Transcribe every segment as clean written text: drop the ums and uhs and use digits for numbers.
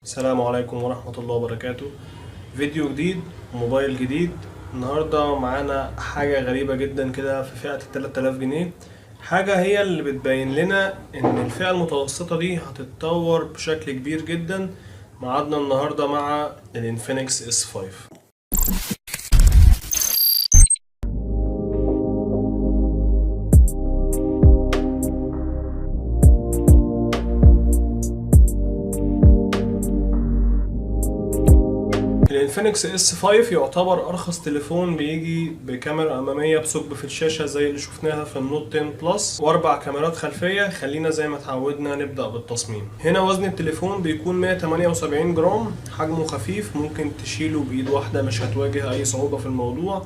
السلام عليكم ورحمة الله وبركاته. فيديو جديد وموبايل جديد. النهاردة معانا حاجة غريبة جدا كده في فئة 3000 جنيه. حاجة هي اللي بتبين لنا ان الفئة المتوسطة دي هتتطور بشكل كبير جدا. معادنا النهاردة مع الانفينكس S5. الانفينكس S5 يعتبر ارخص تليفون بيجي بكاميرا امامية بثقب في الشاشة زي اللي شفناها في النوت 10 بلس واربع كاميرات خلفية. خلينا زي ما اتعودنا نبدأ بالتصميم. هنا وزن التليفون بيكون 178 جرام، حجمه خفيف، ممكن تشيله بايد واحدة مش هتواجه اي صعوبة في الموضوع.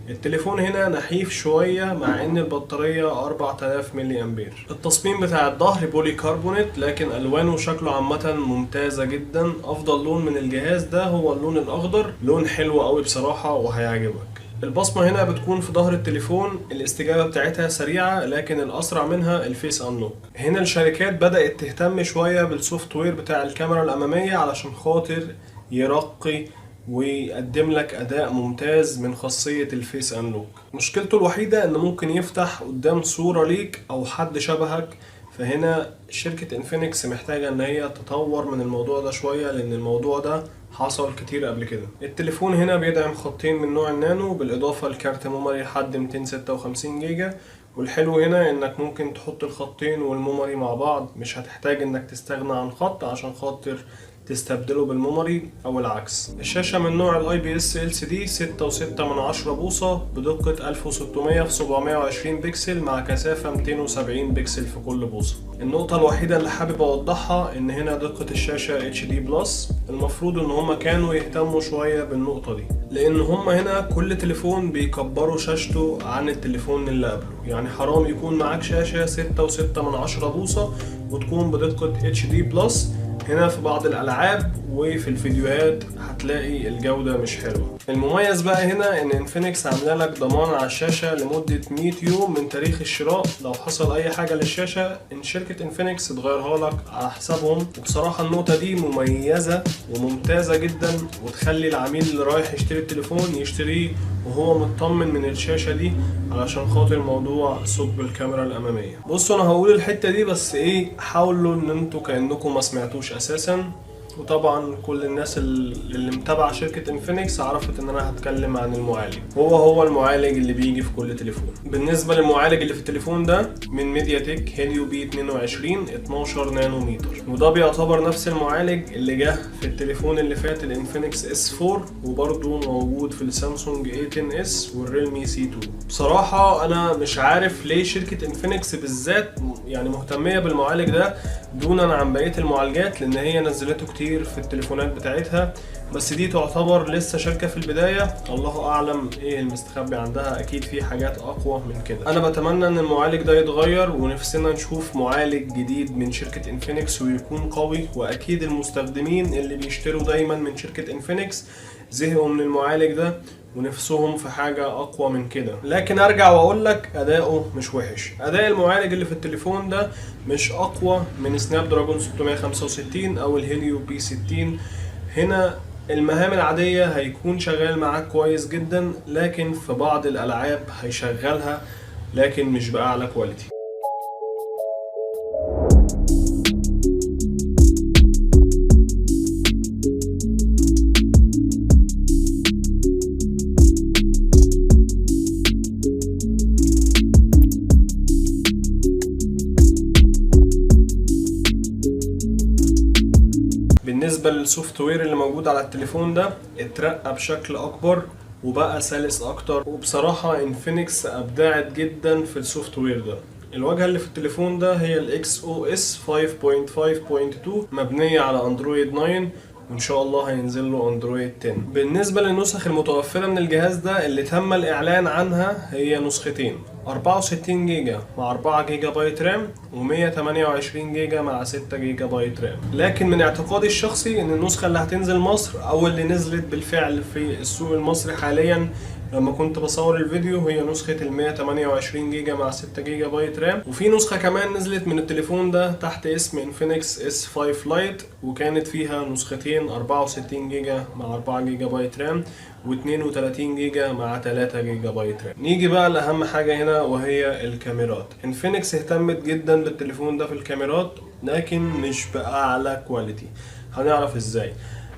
التليفون هنا نحيف شوية مع ان البطارية 4000 ملي امبير. التصميم بتاع الظهر بولي كربونات، لكن الوانه وشكله عامة ممتازة جدا. افضل لون من الجهاز ده هو اللون الاخضر، لون حلو قوي بصراحة وهيعجبك. البصمة هنا بتكون في ظهر التليفون، الاستجابة بتاعتها سريعة لكن الأسرع منها الفيس أنلوك. هنا الشركات بدأت تهتم شوية بالسوفت وير بتاع الكاميرا الأمامية علشان خاطر يرقي ويقدم لك اداء ممتاز من خاصية الفيس انلوك. مشكلته الوحيدة ان ممكن يفتح قدام صورة ليك او حد شبهك، فهنا شركة انفينكس محتاجة ان هي تطور من الموضوع ده شوية لان الموضوع ده حصل كتير قبل كده. التليفون هنا بيدعم خطين من نوع النانو بالاضافة لكارت ميموري لحد 256 جيجا. والحلو هنا انك ممكن تحط الخطين والميموري مع بعض، مش هتحتاج انك تستغنى عن خط عشان خاطر تستبدله بالميموري او العكس. الشاشة من نوع الاي بي اس LCD 6.6 بوصة بدقة 1600 في 720 بكسل مع كثافة 270 بكسل في كل بوصة. النقطة الوحيدة اللي حابب اوضحها ان هنا دقة الشاشة HD بلس. المفروض ان هما كانوا يهتموا شوية بالنقطة دي، لان هما هنا كل تليفون بيكبروا شاشته عن التليفون اللي قبله. يعني حرام يكون معاك شاشة 6.6 بوصة وتكون بدقة HD بلس. هنا في بعض الالعاب وفي الفيديوهات هتلاقي الجودة مش حلوة. المميز بقى هنا ان انفينكس عامله لك ضمان على الشاشة لمدة 100 يوم من تاريخ الشراء. لو حصل اي حاجة للشاشة ان شركة انفينكس تغيرها لك على حسابهم. وبصراحة النقطة دي مميزة وممتازة جدا وتخلي العميل اللي رايح يشتري التليفون يشتريه وهو مطمن من الشاشة دي علشان خاطر موضوع ثقب الكاميرا الامامية. بصوا انا هقول الحتة دي بس حاولوا ان انتوا كأنكم ما سمعتوش اساسا. وطبعا كل الناس اللي متابعه شركه انفينكس عرفت ان انا هتكلم عن المعالج. هو المعالج اللي بيجي في كل تليفون. بالنسبه للمعالج اللي في التليفون ده من ميديا تك هيليو بي 22 12 نانومتر، وده بيعتبر نفس المعالج اللي جه في التليفون اللي فات الانفينكس S4 وبرضه موجود في السامسونج A10s والريلمي C2. بصراحه انا مش عارف ليه شركه انفينكس بالذات يعني مهتميه بالمعالج ده دونا عن بقيه المعالجات، لان هي نزلته كتير في التليفونات بتاعتها. بس دي تعتبر لسه شركة في البداية، الله اعلم ايه المستخبي عندها. اكيد في حاجات اقوى من كده. انا بتمنى ان المعالج ده يتغير ونفسنا نشوف معالج جديد من شركة انفينكس ويكون قوي. واكيد المستخدمين اللي بيشتروا دايما من شركة انفينكس زهقوا من المعالج ده ونفسهم في حاجة اقوى من كده. لكن ارجع واقول لك اداؤه مش وحش. اداء المعالج اللي في التليفون ده مش اقوى من سناب دراجون 665 او الهيليو بي 60. هنا المهام العادية هيكون شغال معاك كويس جدا، لكن في بعض الالعاب هيشغلها لكن مش بأعلى كواليتي. بالنسبة للسوفت وير اللي موجود على التليفون ده اترقى بشكل اكبر وبقى سلس اكتر. وبصراحة انفينكس ابدعت جدا في السوفت وير ده. الواجهة اللي في التليفون ده هي الاكس او اس 5.5.2 مبنية على اندرويد 9 وان شاء الله هينزل له اندرويد 10. بالنسبة للنسخ المتوفرة من الجهاز ده اللي تم الاعلان عنها هي نسختين، 64 جيجا مع 4 جيجا بايت رام و128 جيجا مع 6 جيجا بايت رام. لكن من اعتقادي الشخصي ان النسخة اللي هتنزل مصر او اللي نزلت بالفعل في السوق المصري حاليا لما كنت بصور الفيديو هي نسخة ال 128 جيجا مع 6 جيجا بايت رام، وفي نسخة كمان نزلت من التليفون ده تحت اسم انفينكس S5 لايت، وكانت فيها نسختين 64 جيجا مع 4 جيجا بايت رام و32 جيجا مع 3 جيجا بايت رام. نيجي بقى لأهم حاجة هنا وهي الكاميرات. انفينكس اهتمت جدا بالتليفون ده في الكاميرات، لكن مش بأعلى كواليتي. هنعرف ازاي.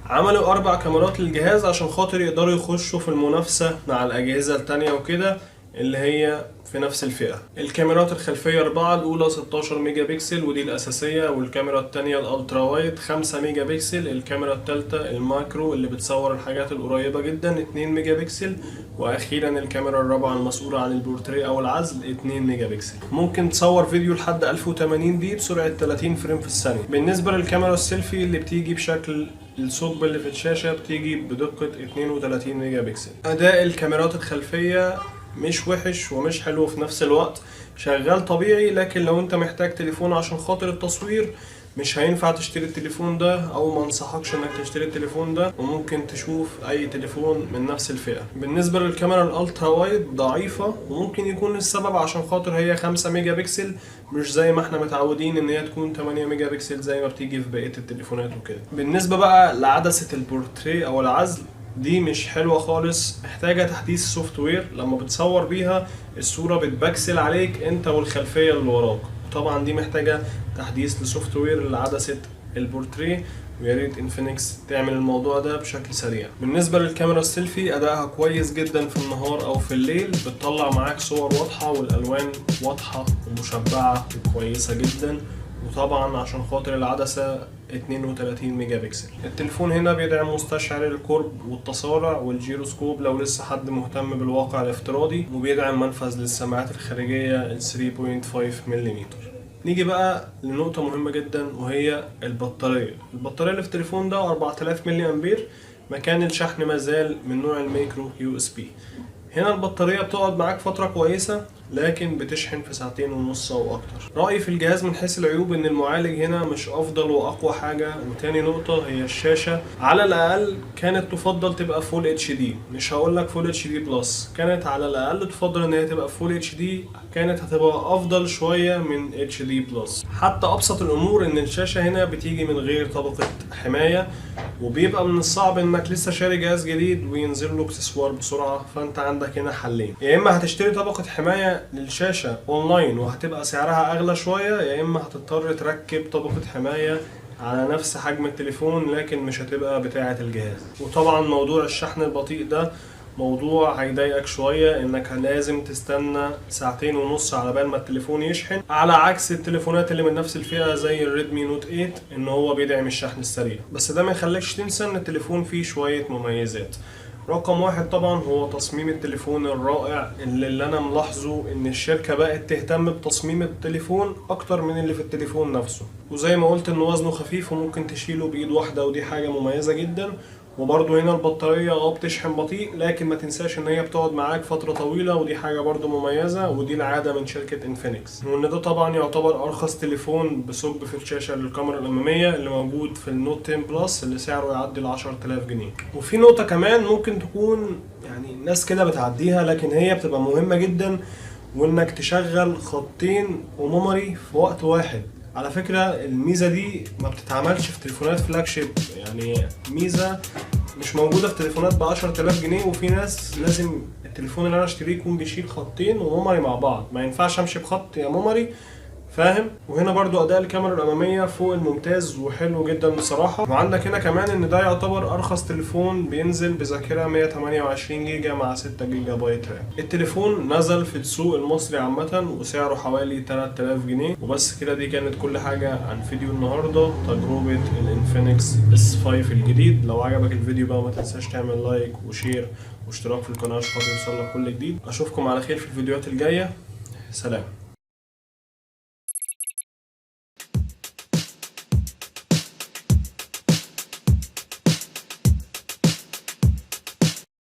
عملوا 4 كاميرات للجهاز عشان خاطر يقدروا يخشوا في المنافسة مع الأجهزة التانية وكده اللي هي في نفس الفئة. الكاميرات الخلفية 4، الأولى 16 ميجا بكسل ودي الأساسية، والكاميرا التانية الألترا وايد 5 ميجا بكسل، الكاميرا التالتة الماكرو اللي بتصور الحاجات القريبة جدا 2 ميجا بكسل، وأخيرا الكاميرا الرابعة المسؤولة عن البورتريه أو العزل 2 ميجا بكسل. ممكن تصور فيديو لحد 1080 بي بسرعة 30 فريم في الثانية. بالنسبة للكاميرا السيلفي اللي بتيجي بشكل الثقب اللي في الشاشة بتيجي بدقة 32 ميجا بكسل. أداء الكاميرات الخلفية مش وحش ومش حلو في نفس الوقت، شغال طبيعي، لكن لو انت محتاج تليفون عشان خاطر التصوير مش هينفع تشتري التليفون ده، او ما انصحكش انك تشتري التليفون ده، وممكن تشوف اي تليفون من نفس الفئة. بالنسبة للكاميرا الالترا وايد ضعيفة، وممكن يكون السبب عشان خاطر هي 5 ميجا بكسل مش زي ما احنا متعودين ان هي تكون 8 ميجا بكسل زي ما بتيجي في بقية التليفونات وكده. بالنسبة بقى لعدسة البورتريه او العزل، دي مش حلوة خالص، محتاجة تحديث سوفت وير. لما بتصور بيها الصورة بتبكسل عليك انت والخلفية اللي وراك، طبعا دي محتاجة تحديث لسوفت وير لعدسة البورتريه، ويا ريت انفينكس تعمل الموضوع ده بشكل سريع. بالنسبة للكاميرا السيلفي أدائها كويس جدا في النهار أو في الليل، بتطلع معاك صور واضحة والألوان واضحة ومشبعة وكويسة جدا، وطبعا عشان خاطر العدسة 32 ميجا بكسل. التليفون هنا بيدعم مستشعر القرب والتصارع والجيروسكوب لو لسه حد مهتم بالواقع الافتراضي، وبيدعم منفذ للسماعات الخارجية 3.5 ملم. نيجي بقى لنقطة مهمة جدا وهي البطارية. البطارية اللي في التليفون ده 4000 ملي أمبير، مكان الشحن مازال من نوع الميكرو USB. هنا البطارية بتقعد معاك فترة كويسة، لكن بتشحن في 2.5 ساعة أو أكتر. رأيي في الجهاز من حيث العيوب إن المعالج هنا مش أفضل وأقوى حاجة، وتاني نقطة هي الشاشة. على الأقل كانت تفضل تبقى فول HD، مش هقولك فول HD بلس، كانت على الأقل تفضل إن هي تبقى فول HD، كانت هتبقى أفضل شوية من HD بلس. حتى أبسط الأمور إن الشاشة هنا بتيجي من غير طبقة حماية، وبيبقى من الصعب إنك لسه شاري جهاز جديد وينزل له اكسسوار بسرعة، فأنت عندك هنا حلين: يا إما هتشتري طبقة حماية للشاشة اونلاين وهتبقى سعرها اغلى شوية، يا اما هتضطر تركب طبقة حماية على نفس حجم التليفون لكن مش هتبقى بتاعة الجهاز. وطبعا موضوع الشحن البطيء ده موضوع هيضايقك شوية، انك لازم تستنى 2.5 على بال ما التليفون يشحن، على عكس التليفونات اللي من نفس الفئة زي الريدمي نوت 8 ان هو بيدعم الشحن السريع. بس ده ما يخليكش تنسى ان التليفون فيه شوية مميزات. رقم 1 طبعا هو تصميم التليفون الرائع، اللي انا ملاحظه ان الشركة بقت تهتم بتصميم التليفون اكتر من اللي في التليفون نفسه. وزي ما قلت ان وزنه خفيف وممكن تشيله بايد واحدة، ودي حاجة مميزة جدا. وبرضه هنا البطارية بتشحن بطيء، لكن ما تنساش ان هي بتقعد معاك فترة طويلة، ودي حاجة برضه مميزة، ودي العادة من شركة انفينكس. وان ده طبعا يعتبر ارخص تليفون بثقب في الشاشة للكاميرا الامامية اللي موجود في النوت 10 بلس اللي سعره يعدي ال 10000 جنيه. وفي نقطة كمان ممكن تكون يعني الناس كده بتعديها، لكن هي بتبقى مهمة جدا، وانك تشغل خطين وميموري في وقت واحد. على فكرة الميزة دي ما بتتعملش في تليفونات فلاج شيب، يعني ميزة مش موجودة في تليفونات ب 10000 جنيه، وفي ناس لازم التليفون اللي انا اشتريه يكون بيشيل خطين وميموري مع بعض، ما ينفعش امشي بخط يا ميموري، فاهم؟ وهنا برضو اداء الكاميرا الاماميه فوق الممتاز وحلو جدا بصراحه. وعندك هنا كمان ان ده يعتبر ارخص تليفون بينزل بذاكره 128 جيجا مع 6 جيجا بايت رام. التليفون نزل في السوق المصري عامه وسعره حوالي 3000 جنيه. وبس كده، دي كانت كل حاجه عن فيديو النهارده، تجربه الانفينكس S5 الجديد. لو عجبك الفيديو بقى ما تنساش تعمل لايك وشير واشتراك في القناه عشان خاطر يوصلك كل جديد. اشوفكم على خير في الفيديوهات الجايه. سلام.